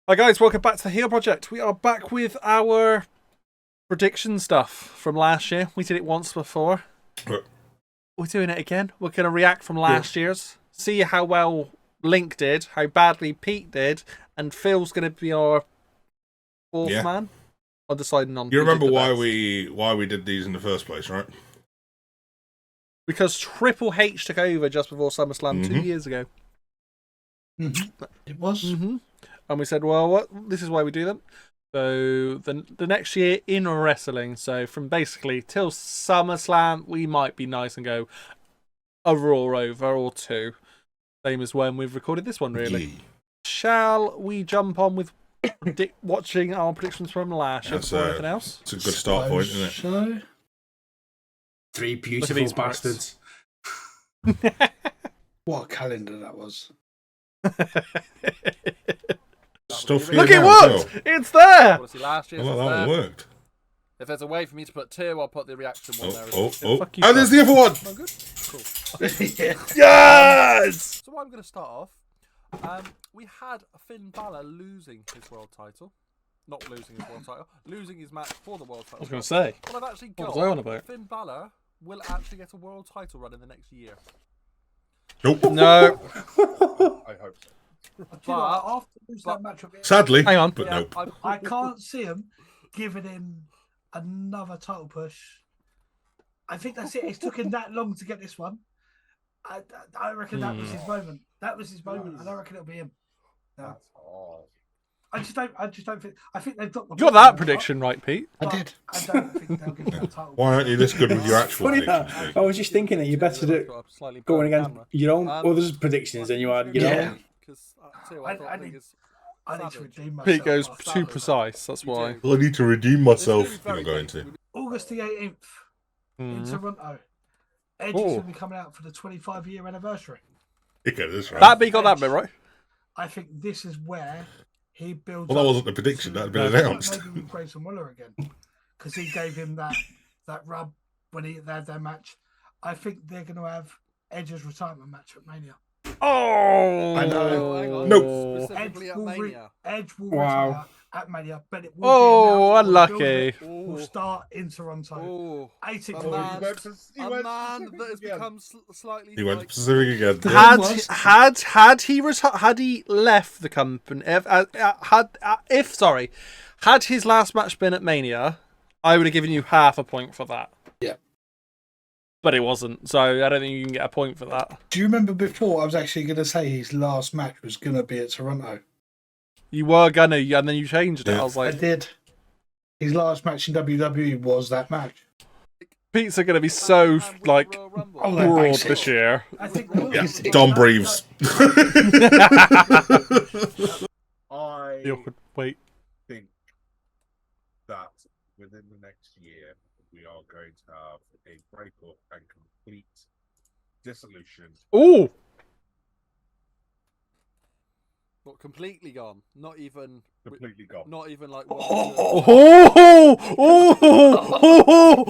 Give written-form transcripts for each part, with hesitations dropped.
Hi guys, welcome back to the Heel Project. We are back with our prediction stuff from last year. We did it once before. We're doing it again. We're going to react from last year's, see how well Link did, how badly Pete did, and Phil's going to be our fourth man. I'm deciding on. You remember why we did these in the first place, right? Because Triple H took over just before SummerSlam 2 years ago. It was. And we said, well, this is why we do them. So the next year in wrestling, so from basically till SummerSlam, we might be nice and go a Raw over or two. Same as when we've recorded this one, really. Yeah. Shall we jump on with watching our predictions from last year before anything else? It's a good start point, isn't it? So, three beautiful these bastards. what a calendar that was. Stuff Look, it worked! It's there! Honestly, last year's I was like that there. one worked. If there's a way for me to put two, I'll put the reaction one there. Oh, Fuck you, and there's the other one! Oh, good. Cool. Yes! So I'm going to start off. We had Finn Balor losing his world title. Not losing his world title. Losing his match for the world title. I was going to say. What I've actually got, What was I on about? Finn Balor will actually get a world title run in the next year. Nope. No. I hope so. After losing that match, Sadly, Hang on. but nope. I can't see him giving him another title push. I think that's it. It's took him that long to get this one. I reckon that was his moment. That was his moment. I don't reckon it'll be him. No. I just don't think. I think they've got the. You got that prediction right, Pete. I did. I don't think they'll give him that title. Why aren't you this good with your actual Funny predictions? that. Luke? I was just thinking that you're better at going against your own others' predictions than you are your own. Because I thought I Link need- is I need to savage. redeem myself. Pete goes after too that. precise, that's why. Well, I need to redeem myself. It's You're gonna not be going very to. August the 18th in Toronto. Edge is Oh. going to be coming out for the 25-year anniversary. You get this right. That bit got that bit right. I think this is where he builds. Well, that up wasn't the prediction. to- That had been Like announced. maybe with Grayson Waller again, because he gave him that rub when they had their match. I think they're going to have Edge's retirement match at Mania. Oh! I know. Oh, hang on. Nope. Specifically at will Mania. Edge will Wow. retire at Mania, but it will Oh, be announced, unlucky. will start in Toronto. Oh, 18th. a man, He a went man specific that has again. become slightly. He went like, specific again. Had he left the company, had his last match been at Mania, I would have given you half a point for that. Yeah. But it wasn't, so I don't think you can get a point for that. Do you remember before I was actually going to say his last match was going to be at Toronto? You were gonna, and then you changed it. Yeah. I was I like, did. His last match in WWE was that match. Pete's are gonna be so and with like Royal Rumble. Oh, that broad makes this sense. year. I think Yeah, Don Breves. I The awkward wait. think that within the next year we are going to have a breakup and complete dissolution. Ooh, Not completely gone. Not even. Completely gone. Not even like.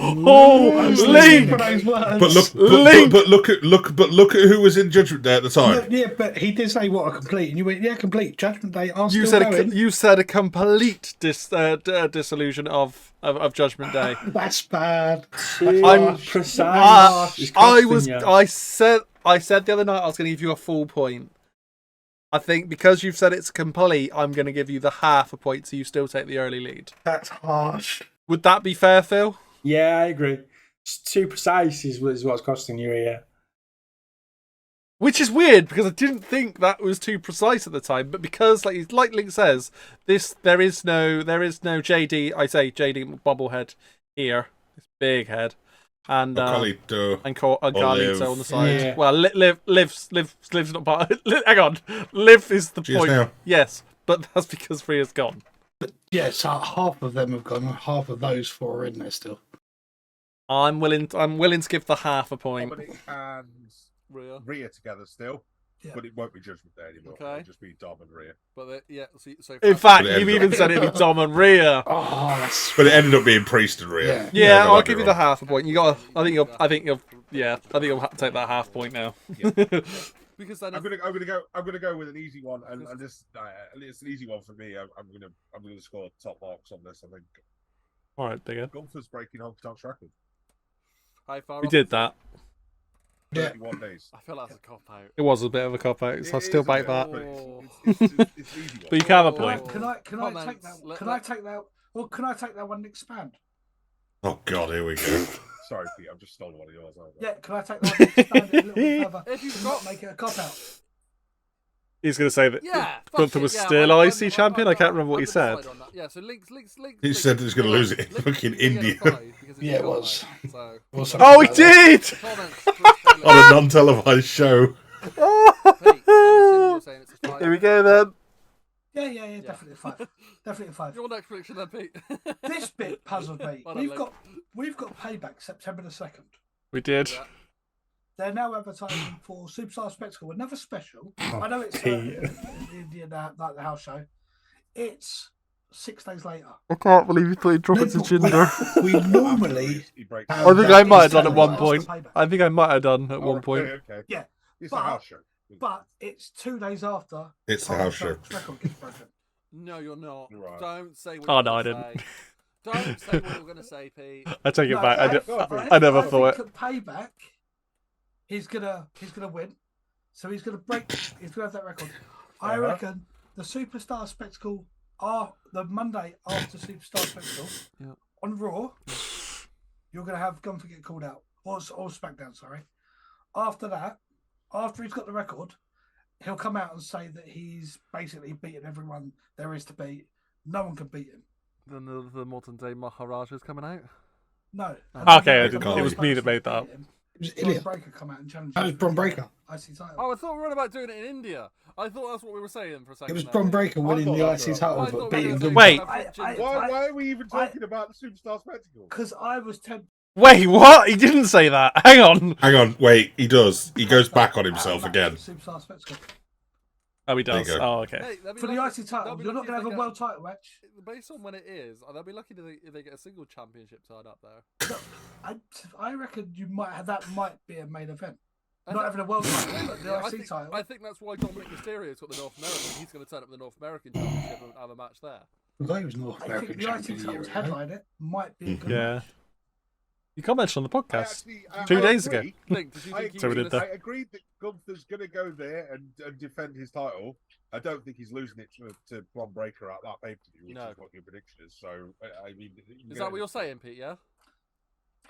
Link. But look at who was in Judgment Day at the time. Yeah, but he did say what a complete, and you went, yeah, complete. Judgment Day. Are You still said going. you said a complete dissolution of Judgment Day. That's bad. I'm precise. It's costing you. I said the other night I was going to give you a full point. I think because you've said it's complete, I'm going to give you the half a point, so you still take the early lead. That's harsh. Would that be fair, Phil? Yeah, I agree. It's too precise is what's costing you here. Which is weird because I didn't think that was too precise at the time, but because like Link says, there is no JD. I say JD bobblehead here. This big head. And Carlito. and Carlito Liv. on the side. Yeah. Well, Liv's not part. Hang on, Liv is the She is point. now. Yes, but that's because Rhea's gone. Yeah, so half of them have gone, and half of those four are in there still. I'm willing to give the half a point. Dominic and Rhea. Rhea together still, Yeah. but it won't be Judgment Day anymore. Okay. It'll just be Dom and Rhea. But yeah, so In fact, But it you've ended even up- said it'd be Dom and Rhea. Oh, that's But it ended up being Priest and Rhea. Yeah. Yeah, got I'll that give bit you the wrong. half a point. I think you'll take that half point now. Because then I'm gonna go with an easy one, and just it's an easy one for me. I'm gonna score top marks on this. I think. All right, dig in. Gunther's breaking Honky Tonk's record. How far We off did is it? that. 31 days. I feel that's a cop out. It was a bit of a cop out, so I'll It still is a back bit, that. but it's an easy one. But you can have a Oh. point. Can I take Comments. that? Can I take that? Well, can I take that one and expand? Oh God, here we go. Sorry, Pete. I've just stolen one of yours. haven't I? Yeah, can I take that one and expand it a little bit further? If you've and got- not make it a cop out. He's going to say that Yeah, Gunther fuck was it, yeah, still I'm- IC champion. I can't remember what he said. on that. Yeah, so links. He said he was gonna lose it in fucking India. Yeah, it was. So, Or something Oh, he like that. did! comments. On a non-televised show. Pete, I'm assuming you're saying it's a five. Here we go then. Yeah, definitely a 5. Definitely a 5. Your next prediction then, Pete. This bit puzzled me. Well done, We've got payback September the 2nd. We did. Yeah. They're now advertising for Superstar Spectacle, another special. Oh, I know it's Pete. the Indian like the house show. It's 6 days later. I can't believe you played Drop It to Jinder. We normally. He breaks. I think that I might have is done at one After point. payback. I think I might have done at Oh, one point. Okay. Yeah, It's but- a house show. but it's 2 days after. It's the house show. Tom's record gets broken. No, you're not. Right. Don't say what Oh, you're no, I gonna didn't. say. Don't say what you're going to say, Pete. I take it No, back. I- I never thought think at payback, he's gonna win. So he's gonna break. He's gonna have that record. I Uh-huh. reckon the Superstar Spectacle are the Monday after Superstar Spectacle Yeah. on Raw. You're gonna have Gunther get called out, or SmackDown. Sorry. After that, after he's got the record, he'll come out and say that he's basically beaten everyone there is to beat. No one can beat him. Then the modern day Maharaja's coming out. No. Okay, it was me that made that up. It was Bron Ilya. Breakker come out and challenge. That was him Bron for Breakker. the IC title. Oh, I thought we were on about doing it in India. I thought that's what we were saying for a second. It was there. Bron Breakker winning the IC title, I but thought beating we were Gunther. Wait. Why are we even talking about the Superstar Spectacle? Because I was tempted. Wait, what? He didn't say that. Hang on. Hang on, wait. He does. He goes back on himself again. Superstar Spectacle. Oh, he There you does. go. Oh, okay. Hey, they'll be For the lucky- IC they'll title, be you're not lucky going to if have a they world title match. get- Based on when it is, they'll be lucky if they get a single championship tied up there. I reckon you might have that. Might be a main event. I Not think- having a world title, but the Yeah, IC title. I think that's why Dominic Mysterio's got the North American. He's going to turn up the North American Championship and have a match there. I thought he was North I American think the IC champion. a title's year ago. headline it might be a good Yeah. match. You commented on the I podcast actually- 2 I days ago. agree. Link, did you I think he So we was did gonna that. I agreed that Gunther's going to go there and defend his title. I don't think he's losing it to Bron Breakker at that pay-per-view, which No. is what your prediction is. So, I mean... Is that what you're saying, Pete? Yeah,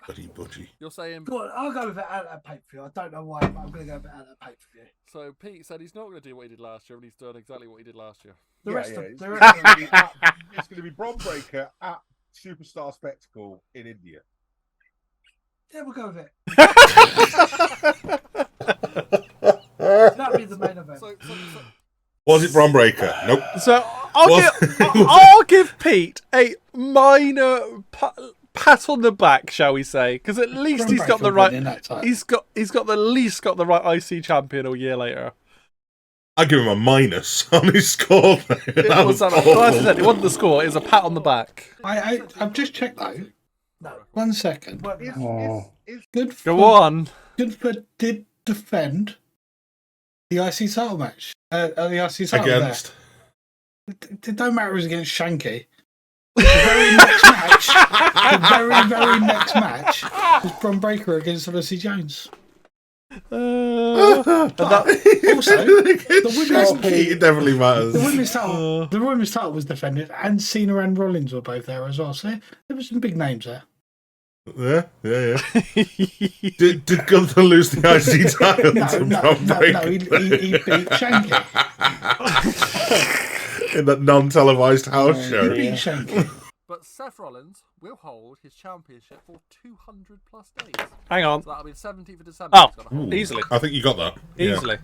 Buddy, budgie. you're saying. Go on, I'll go with it at a pay-per-view. I don't know why, but I'm going to go with it at a pay-per-view. So Pete said he's not going to do what he did last year, and he's done exactly what he did last year. The rest of it's the gonna rest of be it's going to be Bron Breakker at Superstar Spectacle in India. yeah, we'll go with it. That'll be the main event. So Was it Bron Breakker? Nope. So Was- I'll give Pete a minor pat on the back, shall we say? Because at least Bron he's got Breakker the right. winning that title. He's got the least got the right IC champion a year later. I give him a minus on his score. That was Well, as I said, it awful. wasn't the score. It was a pat on the back. I've just checked though. No, 1 second. won't Is, happen. Oh. is, Good. Go on. Goodford did defend the IC title match. The IC title Against. there. It don't matter. It was against Shanky. The very next match. The very next match was Bron Breakker against Odyssey Jones. Uh, Also, the women's It definitely matters. the women's title was defended, and Cena and Rollins were both there as well. So there were some big names there. Yeah. Did Gunther lose the IC title to Bron Breakker he beat Shanky. in that non-televised house He show? beat Shanky. but Seth Rollins will hold his championship for 200 plus days. hang on. So that'll be the 17th of December. Oh, he's gonna hold. easily, I think you got that. Yeah. easily.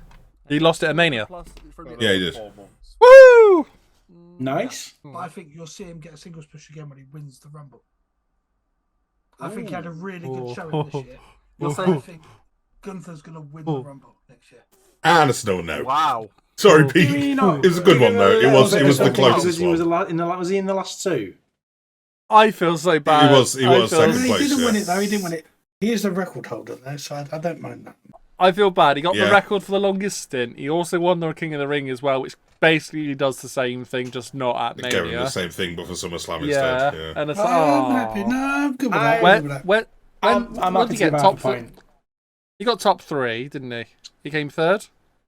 He lost it at Mania. Plus, for Yeah, he did. 4 months. Woo! Nice. But I think you'll see him get a singles push again when he wins the Rumble. I think he had a really good showing this year. You're I saying think Gunther's going to win the Rumble next year. And it's no no. wow. Sorry, Oh. Pete. You know, It was a good one though. It was the closest He was, one. was he in the last two? I feel so bad. He was I feel- second he place, didn't win yeah. it though. He didn't win it. He is the record holder there, so I don't mind that. I feel bad. He got the Yeah. record for the longest stint. He also won the King of the Ring as well, which basically does the same thing, just not at Gave him the Mania. same thing, but for SummerSlam Yeah, instead. Yeah. and it's like, I'm happy. No, I'm good with that. I'm good with that. when I'm when happy did he to get give top half a point. He got top 3, didn't he? He came third.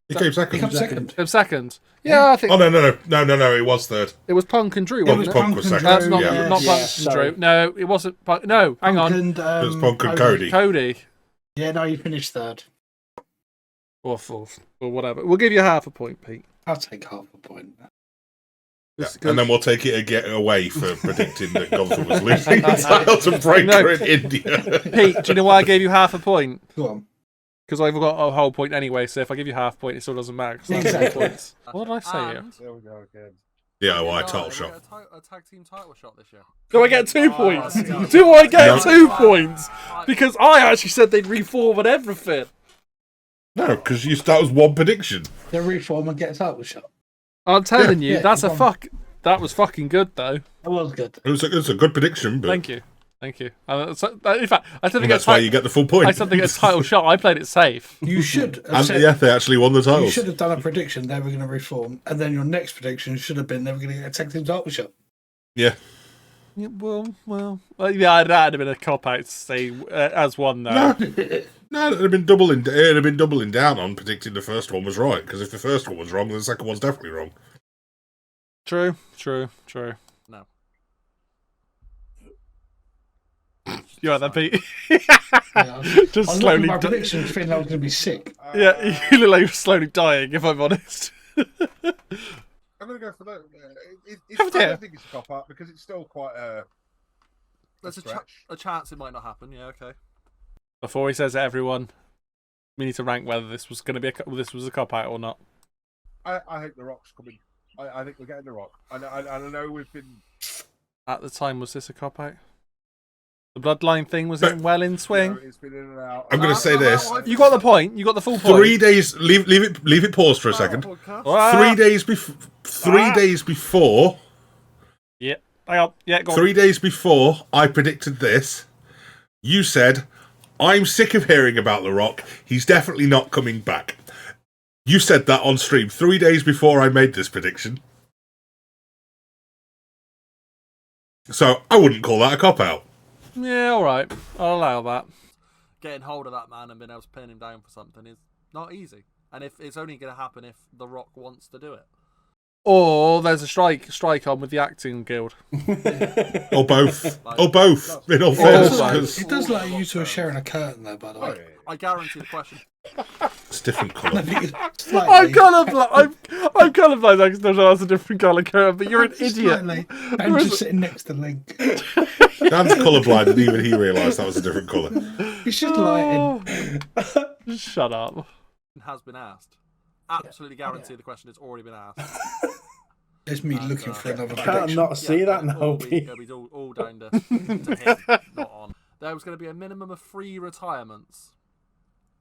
He came second. He comes second. Came second. Yeah, I think Oh, no, it was third. it was Punk and Drew, It was wasn't it? Punk was Punk and second. That's not yeah. not Yeah, Punk and sorry. Drew. No, it wasn't. Punk. No, hang on, And, It was Punk and Cody. Cody. Yeah, no, you finished third. Or fourth, or whatever. We'll give you half a point, Pete. I'll take half a point. Yeah. And then we'll take it again away for predicting that Gunther was losing the title to Breaker No. in India. Pete, do you know why I gave you half a point? Go on. Because I've got a whole point anyway, so if I give you half a point, it still doesn't matter. 'cause that's Exactly. 4 points. What did I say here? And There we go again. DIY we title get shot. a tag team title shot this year. Do I get 2 points? no. Do I get No. 2 points? Because I actually said they'd reform and everything. No, because that was one prediction. The reform and get a title shot. I'm telling you, Yeah, that's a come on. fuck. That was fucking good, though. It was good. It was a good prediction, but Thank you. Thank you. In fact, I said they and get that's why you get the full point. I said they get a title shot. I played it safe. You should have And said, yeah, they actually won the you titles. should have done a prediction they were going to reform, and then your next prediction should have been they were going to get a tag team title shot. Yeah. Yeah, well, yeah, that'd have been a cop out to say as one though. No, it'd have been doubling down on predicting the first one was right. Because if the first one was wrong, then the second one's definitely wrong. True. No. You like that, Pete? Yeah, Just I was looking slowly. at my predictions, feeling I was going to be sick. Yeah, you look like you're slowly dying. If I'm honest. I'm going to go for that. Oh, I dear. don't think it's a cop out because it's still quite a. There's stretch. a chance it might not happen. Yeah, okay. Before he says it, everyone, we need to rank whether this was going to be this was a cop out or not. I think the Rock's coming. I think we're getting the Rock. I know we've been. At the time, was this a cop out? The bloodline thing was in well in swing. You know, it's been in and out. I'm going to say this. You got the point. You got the full point. 3 days. Leave it paused for a second. Ah. 3 days before. 3 days before. Yeah. Hang on. Yeah. Go on. 3 days before I predicted this, you said, "I'm sick of hearing about The Rock. He's definitely not coming back." You said that on stream 3 days before I made this prediction. So I wouldn't call that a cop out. Yeah. All right. I'll allow that. Getting hold of that man and being able to pin him down for something is not easy. And if it's only going to happen if The Rock wants to do it. Or there's a strike on with the acting guild. Or both. Or both, in all fairness. both. 'Cause It does like you two are sharing a curtain, though, by the Oh, way. yeah. I guarantee the question. it's different colour. Slightly. I'm colourblind. I'm colourblind. I can still know that's a different colour curve, but you're an Just idiot. slightly. I'm just sitting next to Link. Dan's colourblind, and even he realised that was a different colour. It's just lighting. Shut up. Has been asked. Absolutely guarantee the question has already been asked. It's me looking for another Can't prediction. not see that now, Pete. It'll be all down to him, not on. There was going to be a minimum of 3 retirements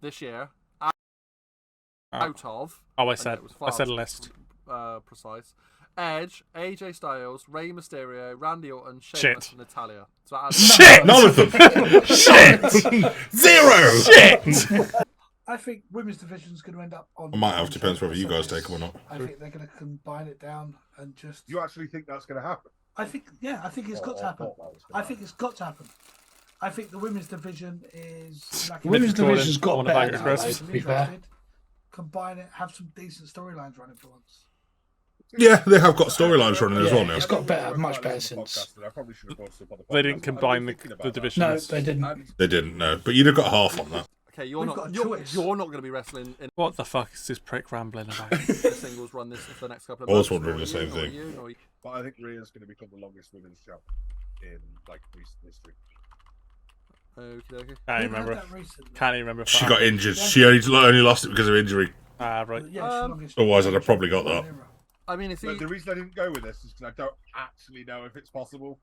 this year out of. Oh, I and said it was a far list. precise. Edge, AJ Styles, Rey Mysterio, Randy Orton, Shit. Sheamus, and Natalia. So that Shit! None of them. Shit! Zero! Shit! I think women's division's going to end up on. I might have, depends whether you guys take them or not. I think they're going to combine it down and just. You actually think that's going to happen? I think, yeah, I think it's got to happen. I think it's got to happen. I think the women's division is. Like Women's Gordon, division's I got want a bag better of now, crisps. to be fair. Combine it, have some decent storylines running for once. Yeah, they have got storylines running as well now. It's got better, much better since. I probably should have brought this up on the They didn't podcast. combine I've been the thinking about that. divisions. No, they didn't. They didn't, no. But you'd have got half on that. Okay, you're We've not. got a You're, choice. you're not going to be wrestling in What the fuck is this prick rambling about? the singles run this for the next couple of I was months. wondering nor the same you, nor thing. you, nor you. But I think Rhea's going to become the longest women's champ in like recent history. Okay. Can't We've remember. had that recently. Can't even remember. If She that got happened. injured. She only lost it because of injury. Ah, right. Yeah, it's the longest- Otherwise, I'd have probably got that. I mean, it's But the reason I didn't go with this is because I don't actually know if it's possible.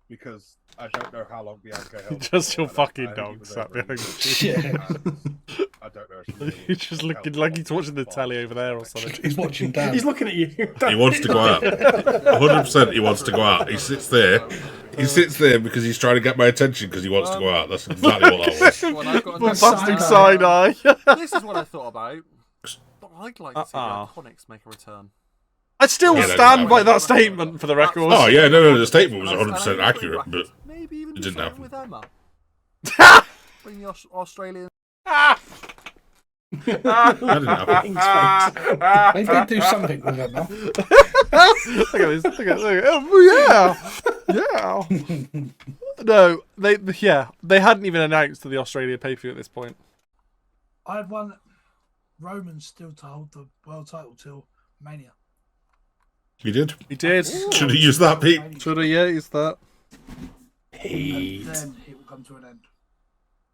Because I don't know how long Bianca held. Just your for, and fucking I think dog it was sat over a behind year. you. And I don't know if she really He's just looking like he's watching the telly over there or something. He's watching Dan. He's looking at you. He wants to go out. 100% he wants to go out. He sits there He sits there because he's trying to get my attention because he wants to go out. That's exactly what that was. Well, I've got a Bombastic Side side eye. This is what I thought about. But I'd like to see the Iconics make a return. I still Yeah, stand no, by no. that statement for the record. Oh yeah, no, the statement was And I 100% think accurate, bring but back- maybe even it do didn't something happen. with Emma. Bring the Australian. that didn't happen. They did do something with that now. Look at this. Look at this. Oh, yeah. No, they hadn't even announced the Australia pay-per-view at this point. I want Roman still to hold the world title till Mania. You did. He did. Should have used that, Pete. Should have used that. And then it will come to an end.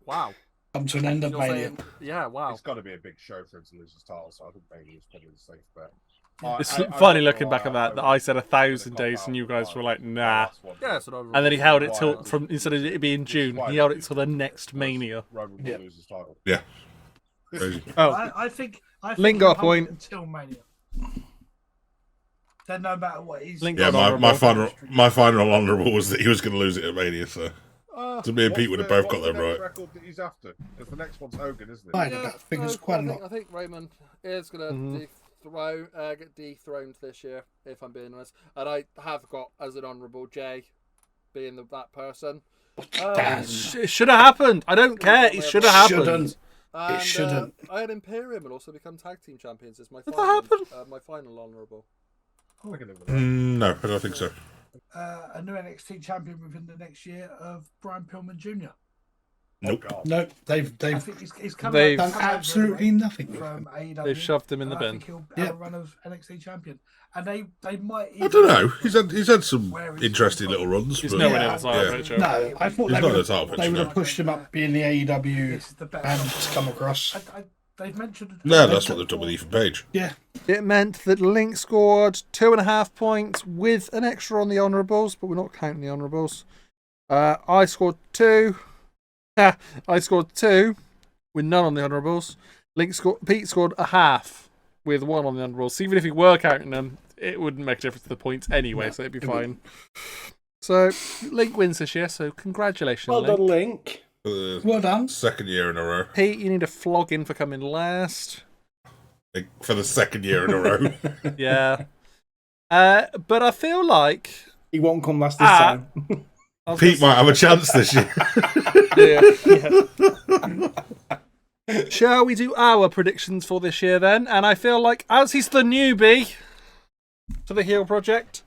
Wow. Come to an end of You're Mania. saying, yeah, wow. It's got to be a big show for him to lose his title, so I think Bailey is probably the safe bet. It's I funny don't looking know back why at that. That I said 1,000 days, and you guys were like, nah. Yeah, so And then he held it till instead of it being June, he held it till the next Mania. Roman will Yeah. lose his title. Yeah. Crazy. Oh, I think Link he'll got a hold it point. until Mania. Then no matter what, he's Link Yeah, got my honourable. my final honourable was that he was going to lose it at Mania. So me and Pete would have both got them right. Record that he's after? Because the next one's Hogan, isn't it? Fine. That figures quite a lot. I think Raymond is going to get dethroned this year, if I'm being honest. And I have got as an honourable Jay being that person. It should have happened. I don't care. It should have happened. Shouldn't. And, shouldn't. I had Imperium and also become tag team champions as my Did that final, happen? my final honourable. I can live with that. No, I don't think so. a new NXT champion within the next year of Brian Pillman Jr. Nope. Oh, God. No, they've I think he's come They've come done over absolutely nothing. from AEW. They've shoved him in the and I bin. think he'll Yeah. have a run of NXT champion, and they might. I don't know. He's had some Where is interesting he? little runs. He's but nowhere near Yeah. the title Yeah. picture. No, I thought He's they not would a title have picture, no. pushed him up being the AEW This is the better. and to come across. They've mentioned. No, that's what they've done with Ethan Page. Yeah, It meant that Link scored 2.5 points with an extra on the honourables, but we're not counting the honourables. I scored 2. I scored 2 with none on the honourables. Pete scored a half with 1 on the honourables. So even if you were counting them, it wouldn't make a difference to the points anyway, No, so it'd be it fine. So Link wins this year, so congratulations, Well Link. done, Link. For the well done. second year in a row. Pete, you need a flogging for coming last. For the second year in a row. Yeah. But I feel like He won't come last this Ah. time. I was Pete gonna might have a chance this year. Yeah. Shall we do our predictions for this year then? And I feel like, as he's the newbie to the Heel Project,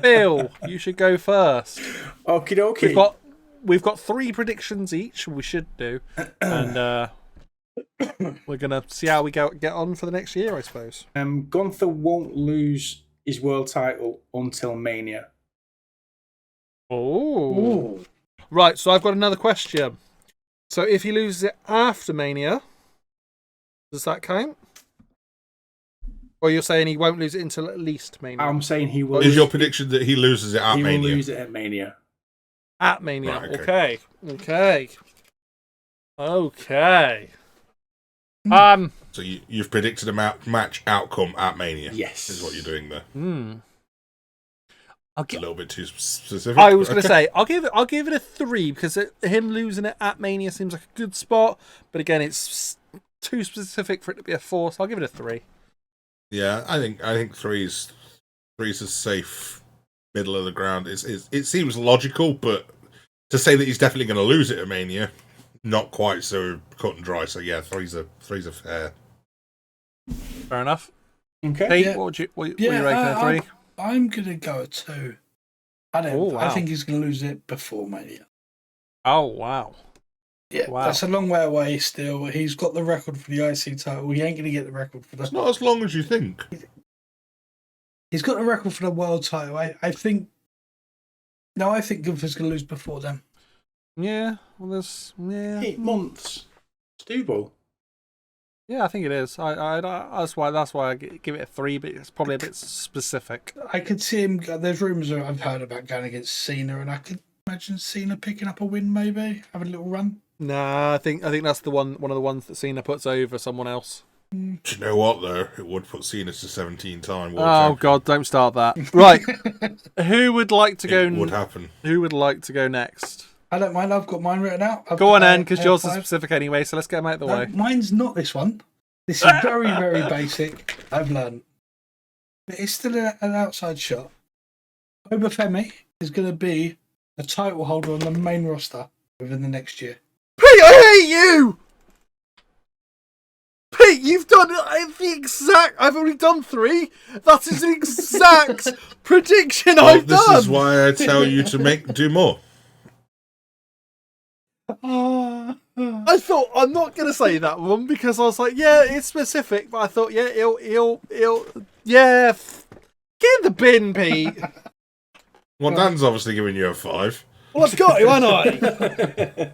Phil, you should go first. Okie dokie. We've got 3 predictions each. We should do, and we're gonna see how we get on for the next year, I suppose. Gunther won't lose his world title until Mania. Oh, right. So I've got another question. So if he loses it after Mania, does that count? Or you're saying he won't lose it until at least Mania? I'm saying he will. Is your prediction that he loses it at he will Mania? lose it at Mania. At Mania. Right, Okay. Okay. So you've predicted a match outcome at Mania. Yes. Is what you're doing there. I'll It's a little bit too specific. I was but going to okay. say I'll give it a 3 because him losing it at Mania seems like a good spot, but again it's too specific for it to be a 4, so I'll give it a 3. Yeah, I think three's a safe middle of the ground. It seems logical, but to say that he's definitely going to lose it at Mania, not quite so cut and dry. So yeah, three's a fair. Fair enough. Okay. Pete, Yeah. what are you Yeah, rating a 3? I'm gonna go a 2. I don't. Oh, wow. I think he's gonna lose it before Mania. Oh wow. Yeah, Wow. that's a long way away still. He's got the record for the IC title. He ain't going to get the record for It's the... not as long as you think. He's got the record for the world title. I think... No, I think Gunther's going to lose before then. Yeah. Well, there's 8 months. Stubble. Yeah, I think it is. I that's why I give it a 3, but it's probably a bit specific. I could see him... There's rumours that I've heard about going against Cena, and I could imagine Cena picking up a win, maybe having a little run. Nah, I think that's the one of the ones that Cena puts over someone else. Do you know what, though? It would put Cena's to 17-time world Oh champion. God, don't start that. Right, who would like to go? It would happen. Who would like to go next? I don't mind. I've got mine written out. Go on, Anne, because yours is specific anyway. So let's get them out of the way. Mine's not this one. This is very, very basic. I've learned. But it's still an outside shot. Obafemi is going to be a title holder on the main roster within the next year. Pete, I hate you. Pete, you've done the exact. I've only done 3. That is the exact prediction I've This done. is why I tell you to do more. I thought I'm not gonna say that one because I was like, yeah, it's specific, but I thought, yeah, he'll yeah, get in the bin, Pete. Well, Dan's obviously giving you a 5. Well, I've got to, haven't I?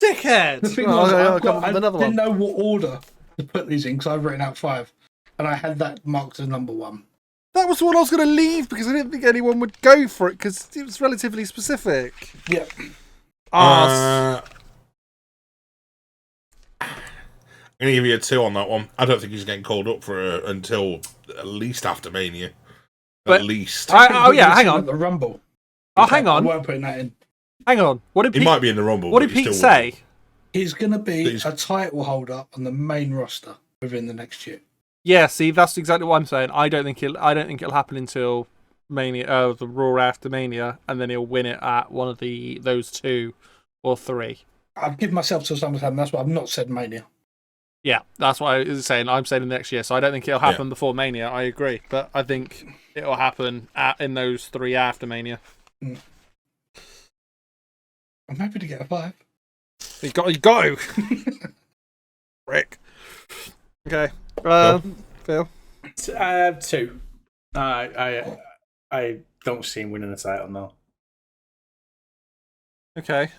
Dickhead. The thing Oh, was, okay, I I'll come with another didn't one. know what order to put these in because I've written out 5, and I had that marked as number 1. That was the one I was going to leave because I didn't think anyone would go for it because it was relatively specific. Yep. I'm going to give you a 2 on that one. I don't think he's getting called up for until at least after Mania. But at least. Oh yeah, hang on. The Rumble. Oh, hang on. I won't put that in. Hang on. What did He Pete, might be in the Rumble. what but did he Pete still say? wouldn't. He's going to be He's- a title holder on the main roster within the next year. Yeah, see, that's exactly what I'm saying. I don't think it'll happen until Mania, the Raw after Mania, and then he'll win it at one of those 2 or 3. I've given myself till SummerSlam. That's why I've not said Mania. Yeah, that's what I was saying. I'm saying next year, so I don't think it'll happen before Mania. I agree, but I think it'll happen in those 3 after Mania. I'm happy to get a 5. You got to. Rick. Okay. Phil. 2. I don't see him winning the title now. Okay.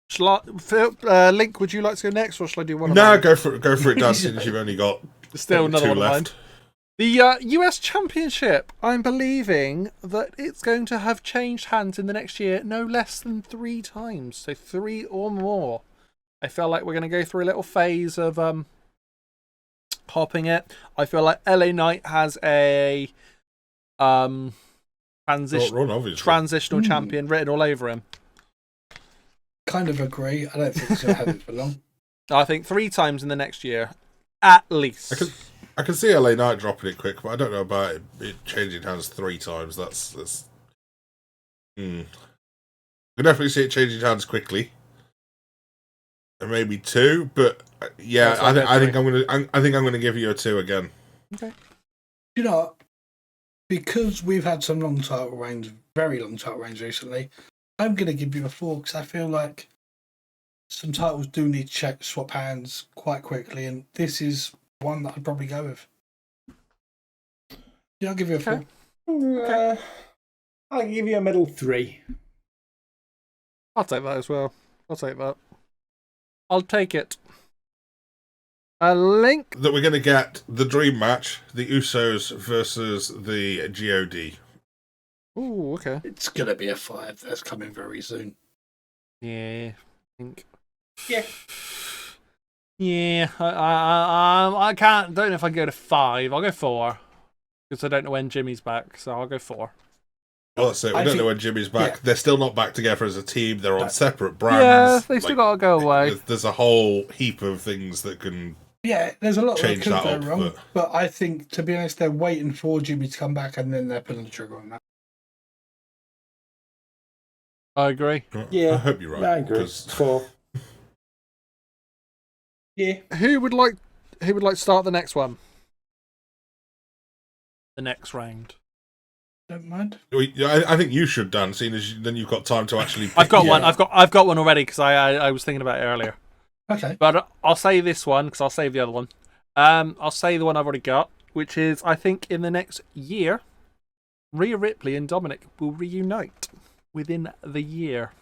Shall I, Phil, Link, would you like to go next, or shall I do one? No, of go for it, Dan, since you've only got Still another 2 one of mine. left. The US Championship, I'm believing that it's going to have changed hands in the next year no less than 3 times. So 3 or more. I feel like we're going to go through a little phase of hopping it. I feel like LA Knight has a Run, obviously. transitional champion written all over him. Kind of agree. I don't think he's going to have it for long. I think 3 times in the next year, at least. I can see LA Knight dropping it quick, but I don't know about it changing hands 3 times. That's. I can definitely see it changing hands quickly, and maybe 2. But yeah, I think I'm gonna give you a 2 again. Okay. You know what? Because we've had some long title reigns, very long title reigns recently, I'm going to give you a 4 because I feel like some titles do need to swap hands quite quickly, and this is one that I'd probably go with. Yeah, I'll give you a 4. Okay. I'll give you a middle 3. I'll take that as well. I'll take that. I'll take it. A Link. That we're gonna get the dream match: the Usos versus the God. Ooh, okay. It's going to be a 5. That's coming very soon. Yeah, I think. Yeah. Yeah, I can't. Don't know if I can go to 5. I'll go 4 because I don't know when Jimmy's back, so I'll go 4. Well, that's it. We I don't think- know when Jimmy's back. yeah. They're still not back together as a team. They're on separate brands. Yeah, they still Like, gotta go away. There's a whole heap of things that can. Yeah, there's a lot that Change could that go up, wrong, but I think, to be honest, they're waiting for Jimmy to come back and then they're pulling the trigger on that. I agree. Yeah, I hope you're right. I agree. 'cause 4. Yeah. Who would like to start the next one? The next round. Don't mind. I think you should, Dan, seeing as then you've got time to actually. I've got pick one. one. I've got one already because I was thinking about it earlier. Okay. But I'll say this one because I'll save the other one. I'll say the one I've already got, which is I think in the next year, Rhea Ripley and Dominic will reunite within the year.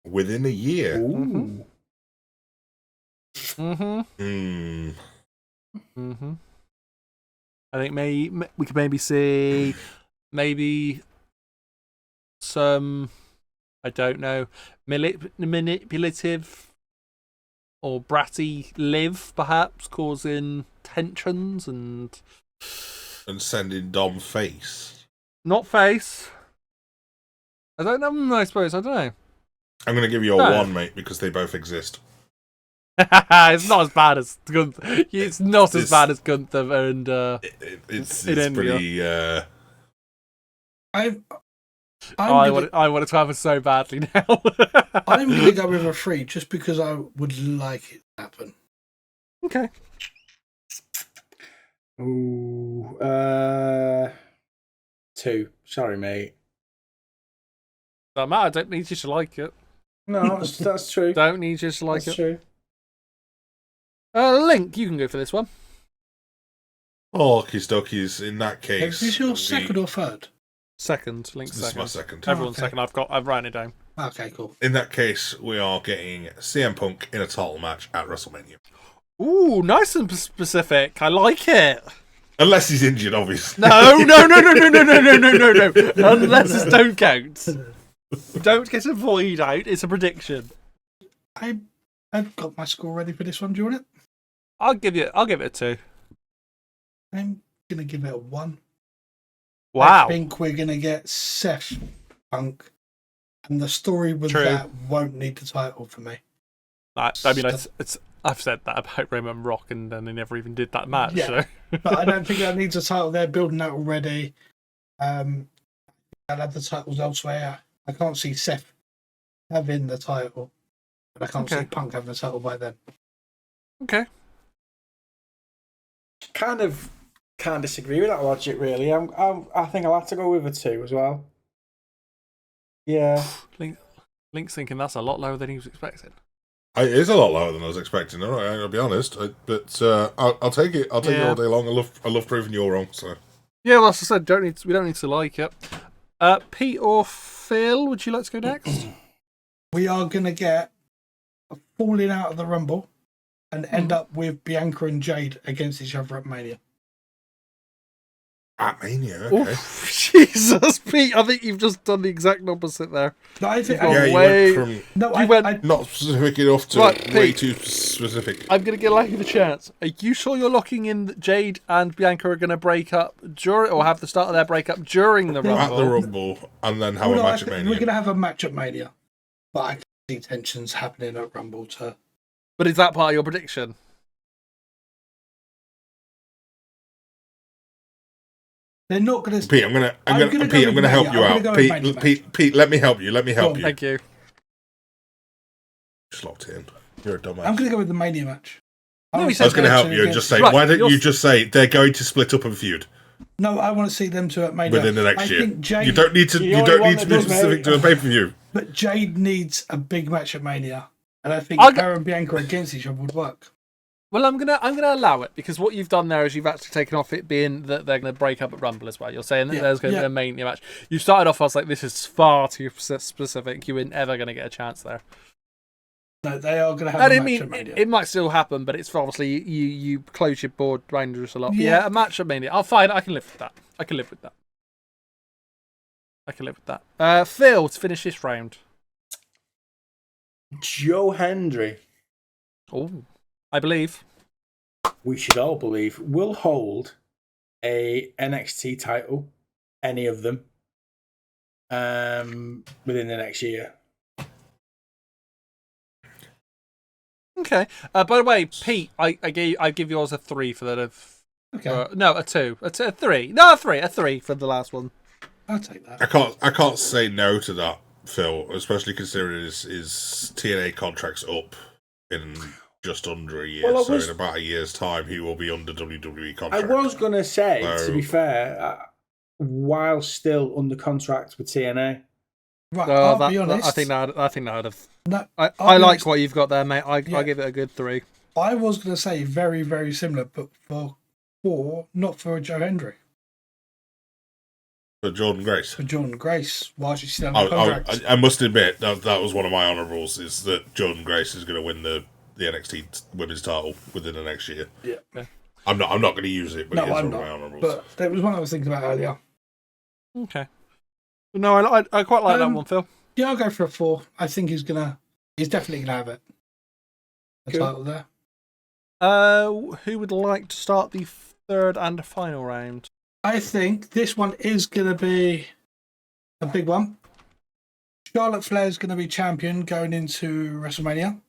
Within a year. Ooh. Mm-hmm. I think we could maybe see some, I don't know, manipulative or bratty Liv, perhaps, causing tensions and sending Dom face. not face. I don't know. I suppose I don't know. I'm going to give you a No. 1, mate, because they both exist. It's not as bad as Gunther. It's not as It's- bad as Gunther and It's In India. pretty. I'm I gonna, want it to happen so badly now. I'm going to go with a 3 just because I would like it to happen. Okay. Ooh, 2. Sorry, mate. Don't matter. I don't need you to like it. No, that's true. Don't need you to like That's it. true. Link, you can go for this one. Okie dokies. In that case. Is this your second or third? Second. Link This is second. my second. Everyone's Okay. second. I've written it down. Okay, cool. In that case, we are getting CM Punk in a title match at WrestleMania. Ooh, nice and specific. I like it. Unless he's injured, obviously. No. Unless it don't count. Don't get a void out. It's a prediction. I've got my score ready for this one. Do you want it? I'll give it a 2. I'm going to give it a 1. Wow. I think we're going to get Seth Punk, and the story with True. that won't need the title for me. I mean, I've said that about Raymond Rock, and then they never even did that match. Yeah. So. But I don't think that needs a title. They're building that already. I'll have the titles elsewhere. I can't see Seth having the title, but I can't see Okay. Punk having the title by then. Okay. Kind of can't disagree with that logic, really. I think I'll have to go with a 2 as well. Yeah. Link's thinking that's a lot lower than he was expecting. It is a lot lower than I was expecting. I'll be honest, but I'll take it. I'll take it Yeah. all day long. I love proving you're wrong. So Yeah, well, as I said, we don't need to like it. Pete or Phil, would you like to go next? We are going to get a falling out of the Rumble and end up with Bianca and Jade against each other at Mania. at Mania, okay. Oof, Jesus, Pete! I think you've just done the exact opposite there. No, I think Oh, Yeah, you way- went from no, you I, went- I, not specific enough to Right, way Pete. too specific. I'm going to give you the chance. Are you sure you're locking in that Jade and Bianca are going to break up during, or have the start of their breakup during the Yeah. Rumble? At the Rumble, and then have Well, a no, match at we're Mania. going to have a match at Mania, but I can see tensions happening at Rumble too. But is that part of your prediction? They're not going to. Pete, I'm gonna go help you with Mania. out. I'm gonna go with Mania Pete, let me help you. Let me help Go on. you. Thank you. Just locked in. You're a dumbass. I'm going to go with the Mania match. No, want he to said I was going to them help two you and against- just say, Right, why don't you're- you just say they're going to split up and feud No, I want to see them two at Mania. within the next I year? think Jade, You don't need to. The You only don't one need to that be does, specific mate. to a pay per view. but Jade needs a big match at Mania, and I think I'll go- her and Bianca against each other would work. Well, I'm gonna allow it because what you've done there is you've actually taken off it being that they're gonna break up at Rumble as well. You're saying that Yeah, there's gonna be yeah. a Mania match. You started off, I was like, this is far too specific. You weren't ever gonna get a chance there. No, they are going to have I a didn't match mean at Mania. it might still happen, but it's obviously you close your board dangerous a lot. But Yeah. yeah, a match at Mania. I'll fine. I can live with that. I can live with that. Phil, to finish this round. Joe Hendry, Oh, I believe. we should all believe, will hold a NXT title, any of them, within the next year. Okay. By the way, Pete, I give yours a 3 for that. Okay, No, a 2. A 3. No, a 3. A 3 for the last one. I'll take that. I can't say no to that, Phil. Especially considering his TNA contract's up in just under a year. Well, I So was- in about a year's time, he will be under WWE I contract. was going to say, to So- be fair, while still under contract with TNA. Right, I'll be that- honest. I think that'd have. No, I I'll be like honest. what you've got there, mate. I Yeah. give it a good 3. I was going to say very, very similar, but for not for Joe Hendry, For Jordan Grace. for Jordan Grace, while she's still on contract. I must admit that was one of my honourables, is that Jordan Grace is going to win the NXT women's title within the next year. Yeah. Okay. I'm not going to use it, but No, it is I'm one of my not. honourables. But that was one I was thinking about earlier. Okay. No, I quite like that one, Phil. Yeah, I'll go for a 4. I think he's definitely gonna have it. the Cool. title there. Who would like to start the third and final round? I think this one is going to be a big one. Charlotte Flair is going to be champion going into WrestleMania.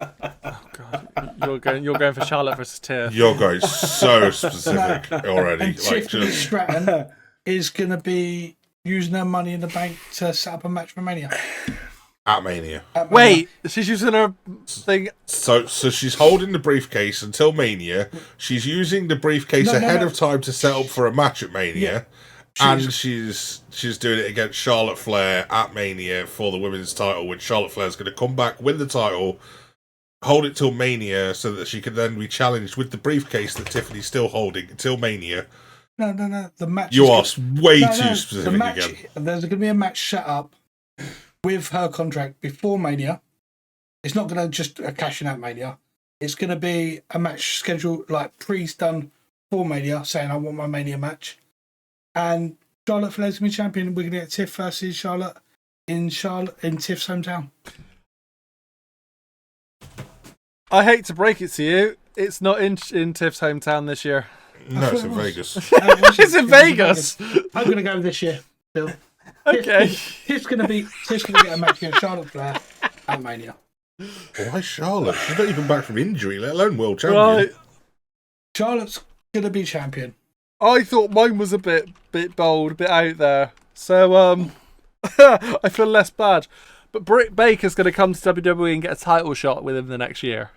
Oh God, you're going for Charlotte versus Tiff. You're going so specific already. And Like, Tiffany just Stratton is going to be using her money in the bank to set up a match for Mania. at Mania. At Mania. Wait, she's using her thing. So she's holding the briefcase until Mania. She's using the briefcase No, ahead no. of time to set up for a match at Mania. Yeah. And she's doing it against Charlotte Flair at Mania for the women's title, which Charlotte Flair's going to come back, win the title, hold it till Mania so that she can then be challenged with the briefcase that Tiffany's still holding until Mania. No. The match. You is are way No, too no, specific the match, again. There's going to be a match set up with her contract before Mania. It's not going to just a cashing out Mania. It's going to be a match scheduled like pre-done for Mania, saying I want my Mania match. And Charlotte Flair's going to be champion. We're going to get Tiff versus Charlotte in Tiff's hometown. I hate to break it to you, it's not in Tiff's hometown this year. No, it's in It was. Vegas. It's in Vegas. I'm going to go this year, Bill. Okay. Tiff's going to get a match against Charlotte Flair at Mania. Why Charlotte? She's not even back from injury, let alone world champion. Right. Charlotte's going to be champion. I thought mine was a bit bold, a bit out there. So I feel less bad. But Britt Baker's going to come to WWE and get a title shot within the next year.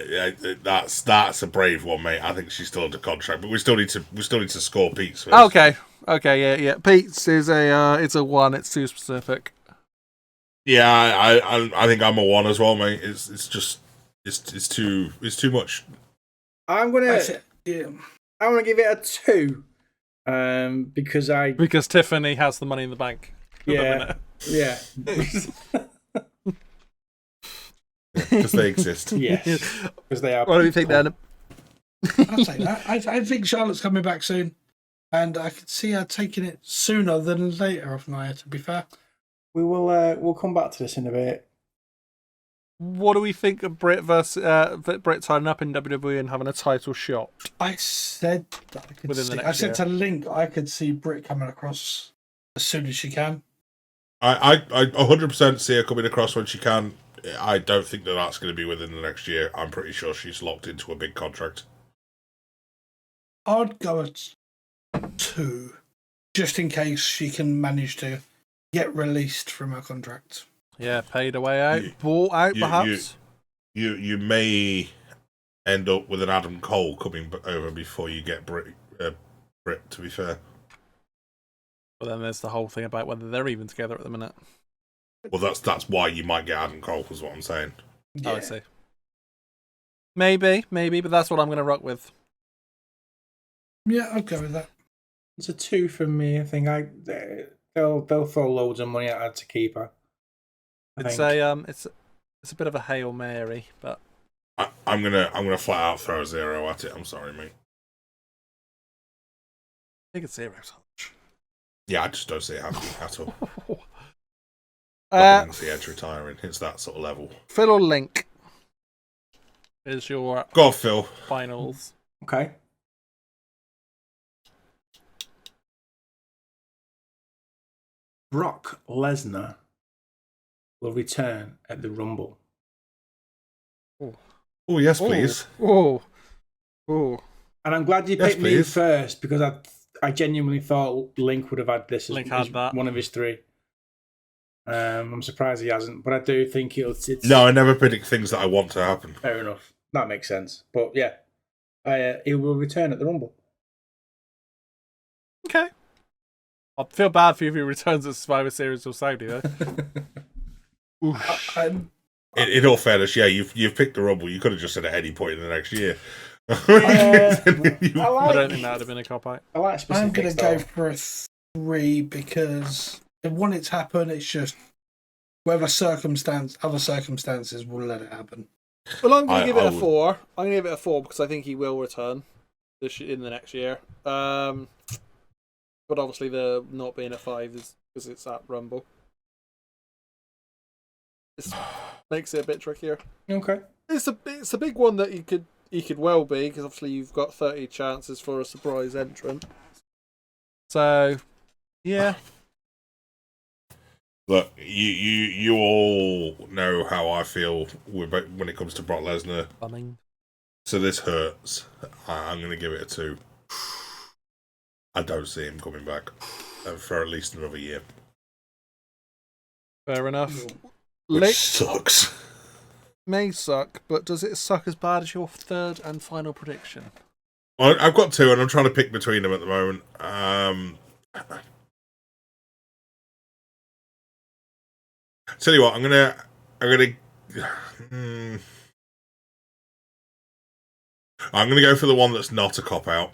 Yeah, that's a brave one, mate. I think she's still under contract, but we still need to score Pete's first. Okay, yeah. Pete's is it's a 1. It's too specific. Yeah, I think I'm a 1 as well, mate. It's just it's too much. I'm gonna That's it. Yeah. give it a 2, because Because Tiffany has the money in the bank. yeah. Because they exist. Yes, because they are. What do you think then? I'll take that. I think Charlotte's coming back soon, and I could see her taking it sooner than later off Nia, to be fair. We will. We'll come back to this in a bit. What do we think of Britt versus Britt signing up in WWE and having a title shot? I said that I could Within the see. next I said year. to Link, I could see Britt coming across as soon as she can. I 100% see her coming across when she can. I don't think that's going to be within the next year. I'm pretty sure she's locked into a big contract. I'd go at 2, just in case she can manage to get released from her contract. Yeah, paid away out, You- bought out, you- perhaps. You may end up with an Adam Cole coming over before you get Britt. To be fair, But then there's the whole thing about whether they're even together at the minute. well, that's why you might get Adam Cole. Is what I'm saying. Oh, I see. Maybe, but that's what I'm going to rock with. Yeah, I'd go with that. It's a 2 from me. I think they'll throw loads of money at her to keep her. I It's think. it's a bit of a Hail Mary, but I'm gonna flat out throw a 0 at it. I'm sorry, mate. I think it's 0 touch. Yeah, I just don't see it happening at all. I don't see Edge retiring. It's that sort of level. Phil or Link is your Go on, Phil. finals. Okay. Brock Lesnar will return at the Rumble. Oh yes, please. Oh. And I'm glad you Yes, picked me please. first, because I genuinely thought Link would have had this as, Link had as that. one of his 3. I'm surprised he hasn't, but I do think it's No, I never predict things that I want to happen. fair enough. That makes sense. But yeah, he will return at the Rumble. Okay. I feel bad for you if he returns at Survivor Series or Saudi, though. Oof. In all fairness, yeah, you've picked the Rumble. You could have just said at any point in the next year. I I don't like, think that would have been a cop out. I like specifics. I'm going to though. go for a 3 because if want it to happen, it's just whether other circumstances will let it happen. Well, I'm going to I- give it I a would- 4. I'm going to give it a 4 because I think he will return in the next year. But obviously, the not being a 5 is because it's at Rumble. makes it a bit trickier. Okay. It's a big one that you could well be, because obviously you've got 30 chances for a surprise entrant. So, yeah. Look, you all know how I feel when it comes to Brock Lesnar. Bumming. So this hurts. I'm going to give it a 2. I don't see him coming back for at least another year. Fair enough. Which sucks. May suck, but does it suck as bad as your third and final prediction? I've got 2, and I'm trying to pick between them at the moment. Tell you what, I'm gonna go for the one that's not a cop out,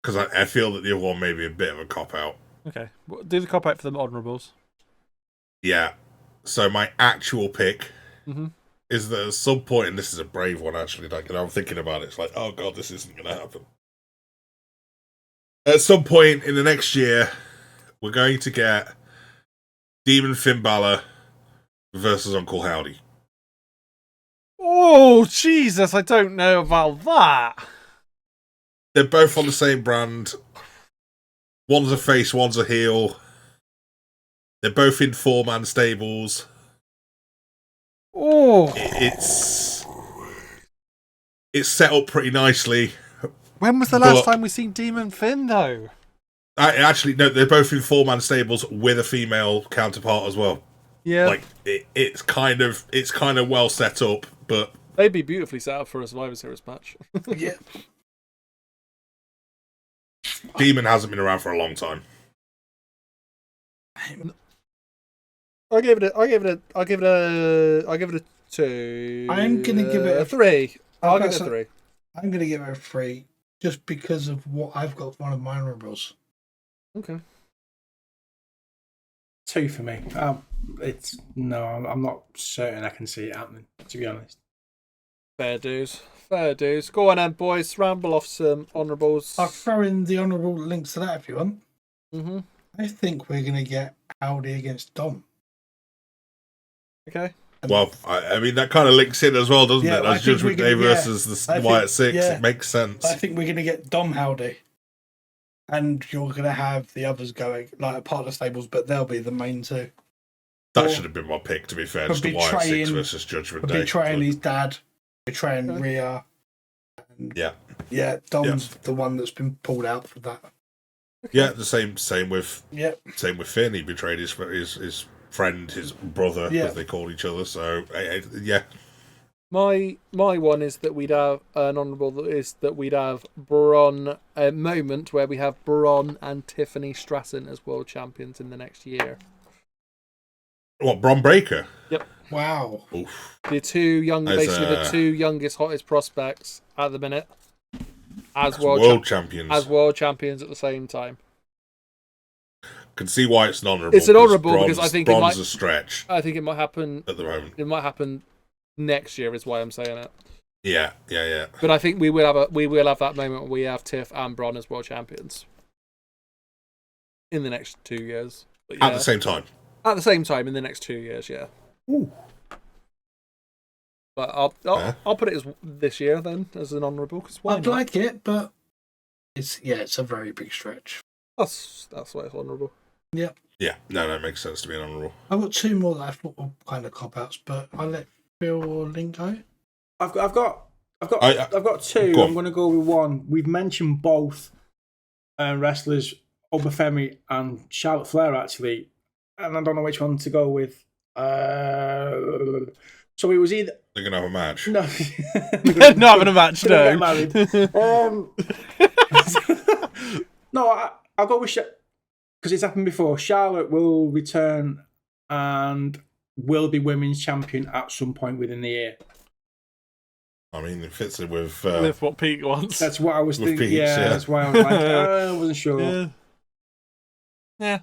because I feel that the other one may be a bit of a cop out. Okay, well, do the cop out for the honourables. Yeah. So my actual pick Mm-hmm. is that at some point, and this is a brave one actually, like, I'm thinking about it, it's like, oh god, this isn't going to happen. At some point in the next year, we're going to get Demon Finn Balor versus Uncle Howdy. Oh, Jesus, I don't know about that. They're both on the same brand. One's a face, one's a heel. They're both in 4-man stables. Oh. It's set up pretty nicely. When was the last time we seen Demon Finn, though? Actually, no, they're both in 4-man stables with a female counterpart as well. Yeah. Like, it's kind of well set up, but they'd be beautifully set up for a Survivor Series match. Yeah. Demon hasn't been around for a long time. I give it a 2. I'm gonna give it a 3. I'll give it a 3. I'm gonna give it a 3 just because of what I've got for one of my honourables. Okay. 2 for me. I'm not certain I can see it happening, to be honest. Fair dues. Go on then, boys. Ramble off some honourables. I'll throw in the honourable links to that if you want. Mm-hmm. I think we're gonna get Howdy against Dom. Okay. Well, I mean, that kind of links in as well, doesn't Yeah, it? I That's think Judgment we're Day gonna- versus the I Wyatt think- 6. yeah. It makes sense. I think we're gonna get Dom Howdy. And you're gonna have the others going like a part of the stables, but they'll be the main two. That should have been my pick, to be fair. For Just the Wyatt 6 betraying- versus Judgment For Day. betraying But- his dad, betraying Okay. Rhea. And Yeah. Dom's the one that's been pulled out for that. Yeah, the same with Yep. Finn. He betrayed his friend, his brother, Yeah. as they called each other. So yeah, My one is that we'd have an honourable that is that we'd have Braun, a moment where we have Braun and Tiffany Stratton as world champions in the next year. what, Bron Breakker? Wow. Oof. The basically the As, 2 youngest, hottest prospects at the minute as World champions. as world champions at the same time. Can see why it's an honourable. It's an honourable because I think it Bron's might- a stretch I think it might happen. at the moment. It might happen next year, is why I'm saying it. Yeah. But I think we will have that moment where we have Tiff and Braun as world champions in the next 2 years. But At the same time. At the same time in the next 2 years, yeah. Ooh. But I'll put it as this year then as an honourable because why I'd not? like it, but it's a very big stretch. That's why it's honourable. Yeah. No, that makes sense to be an honourable. I've got 2 more that I thought were kind of cop outs, but I'll let Phil or Link go. I've got 2. Go on. I'm going to go with 1. We've mentioned both wrestlers, Obafemi and Charlotte Flair, actually, and I don't know which one to go with. So it was either They're gonna have a match. no, Not having a match, They're no. gonna get no. I'll go with because it's happened before. Charlotte will return and will be women's champion at some point within the year. I mean, it fits in with. With what Pete wants. That's what I was With thinking. Pete's, yeah. That's why I was like, I wasn't sure. Yeah.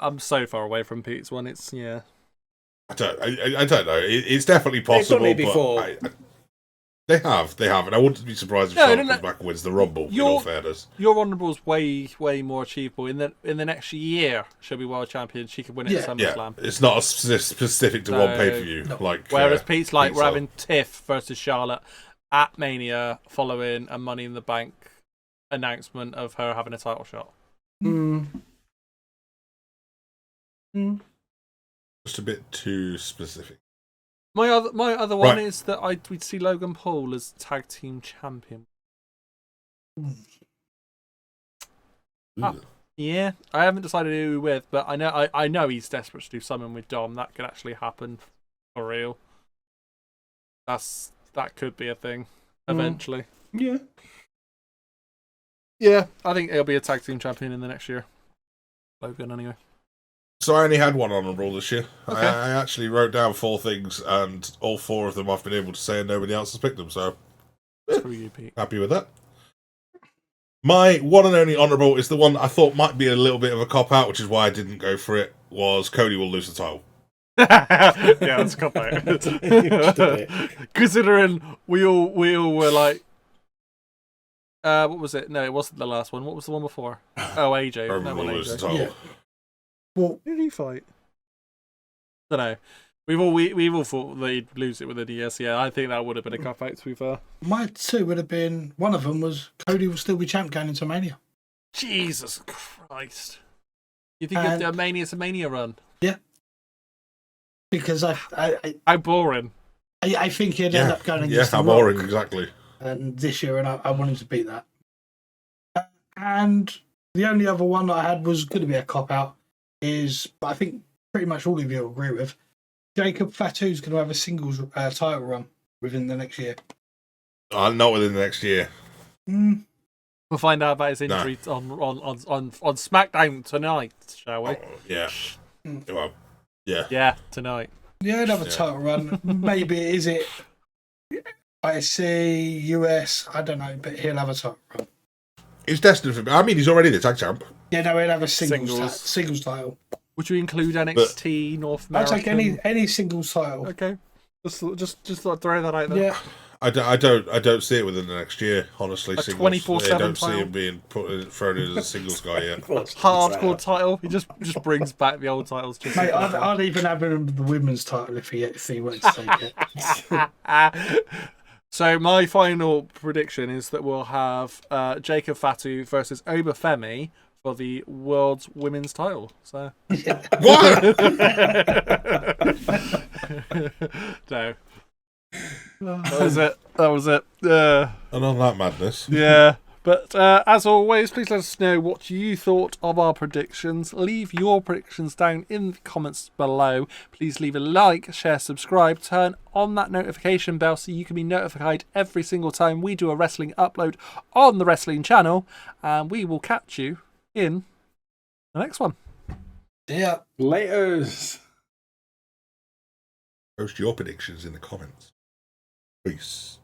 I'm so far away from Pete's one. It's I don't know. It's definitely possible. done it before. But They have, and I wouldn't be surprised if No, Charlotte no, comes back and wins the Rumble. In all fairness, Your honourable's way more achievable. In the next year, she'll be world champion. She could win it at SummerSlam. it's not specific to one pay per view. Like whereas Pete's like we're having Tiff versus Charlotte at Mania, following a Money in the Bank announcement of her having a title shot. Just a bit too specific. My other one is that we'd see Logan Paul as tag team champion. Yeah, I haven't decided who with, but I know he's desperate to do something with Dom. That could actually happen for real. That could be a thing eventually. Yeah. Yeah, I think he'll be a tag team champion in the next year. Logan, anyway. So I only had one honourable this year. Okay. I actually wrote down 4 things, and all 4 of them I've been able to say, and nobody else has picked them. So Screw you, Pete. happy with that. My one and only honourable is the one I thought might be a little bit of a cop out, which is why I didn't go for it. Was Cody will lose the title. Yeah, that's a cop out. Considering we all were like, what was it? No, it wasn't the last one. What was the one before? Oh, AJ. Roman will lose the title. Yeah. Well, Who did he fight? I don't know. We've all thought they'd lose it with a DS. Yeah, I think that would have been a cop out, to be fair. my 2 would have been, one of them was Cody will still be champ going into Mania. Jesus Christ! You think you'd do a Mania to Mania run? Yeah. Because How boring. I think he'd end up going Yeah, against how The boring, Rock, exactly. and this year, and I wanted to beat that. And the only other one that I had was going to be a cop out is, but I think pretty much all of you will agree with, Jacob Fatu's going to have a singles title run within the next year. Not within the next year. Mm. We'll find out about his injury on SmackDown tonight, shall we? Yeah. Well, yeah. Yeah, tonight. Yeah, another title run. Maybe is it IC, US, I don't know, but he'll have a title run. He's destined for. I mean, he's already the tag champ. Yeah, no, he'll have a singles title. Would you include NXT North I'll America? take any singles title. Okay. Just throw that out there. Yeah. I don't see it within the next year, honestly. A Singles, 24/7 I don't see title? him being thrown in as a singles guy yet. Hardcore title. He just brings back the old titles. Just Mate, I'd even have him the women's title if he wanted to take it. So my final prediction is that we'll have Jacob Fatu versus Obafemi for the world's women's title. So What? no, that was it. And on that madness, Yeah. But as always, please let us know what you thought of our predictions. Leave your predictions down in the comments below. Please leave a like, share, subscribe, turn on that notification bell so you can be notified every single time we do a wrestling upload on the wrestling channel. And we will catch you in the next one. Yeah. Laters. post your predictions in the comments. Peace.